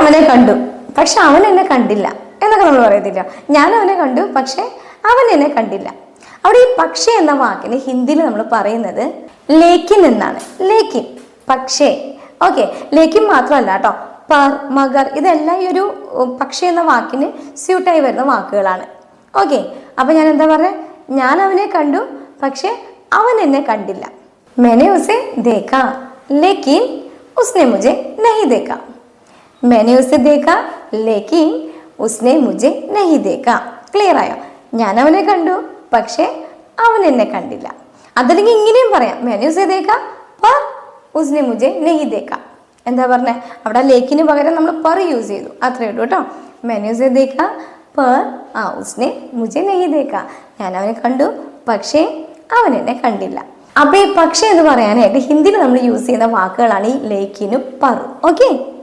അവനെ കണ്ടു പക്ഷെ അവൻ എന്നെ കണ്ടില്ല എന്നൊക്കെ നമ്മൾ പറയത്തില്ല. ഞാൻ അവനെ കണ്ടു പക്ഷെ അവൻ എന്നെ കണ്ടില്ല. അവിടെ ഈ പക്ഷേ എന്ന വാക്കിന് ഹിന്ദിയിൽ നമ്മൾ പറയുന്നത് ലേക്കിൻ എന്നാണ്. ലേക്കിൻ, പക്ഷേ. ഓക്കെ, ലേക്കിൻ മാത്രമല്ല കേട്ടോ, പർ, മഗർ ഇതെല്ലാം ഈ ഒരു പക്ഷേ എന്ന വാക്കിന് സ്യൂട്ടായി വരുന്ന വാക്കുകളാണ്. ഓക്കെ, അപ്പൊ ഞാൻ എന്താ പറഞ്ഞത്? ഞാൻ അവനെ കണ്ടു പക്ഷെ അവൻ എന്നെ കണ്ടില്ല. मैंने उसे देखा लेकिन उसने मुझे नहीं देखा. मैंने उसे देखा लेकिन उसने मुझे नहीं देखा. ക്ലിയർ ആയോ? ഞാൻ അവനെ കണ്ടു പക്ഷെ അവൻ എന്നെ കണ്ടില്ല. അതല്ലെങ്കിൽ ഇങ്ങനെയും പറയാം, मैंने उसे देखा पर उसने मुझे नहीं देखा. എന്താ പറഞ്ഞേ? അവിടെ ലേക്കിന് പകരം നമ്മൾ पर യൂസ് ചെയ്തു, അത്രേ ഉള്ളൂ കേട്ടോ. मैंने उसे देखा पर उसने मुझे नहीं देखा. ഞാൻ അവനെ കണ്ടു പക്ഷേ അവൻ എന്നെ കണ്ടില്ല. അപ്പൊ ഈ പക്ഷേ എന്ന് പറയാനായിട്ട് ഹിന്ദിയിൽ നമ്മൾ യൂസ് ചെയ്യുന്ന വാക്കുകളാണ് ഈ ലേക്കിനും പറും. ഓക്കെ.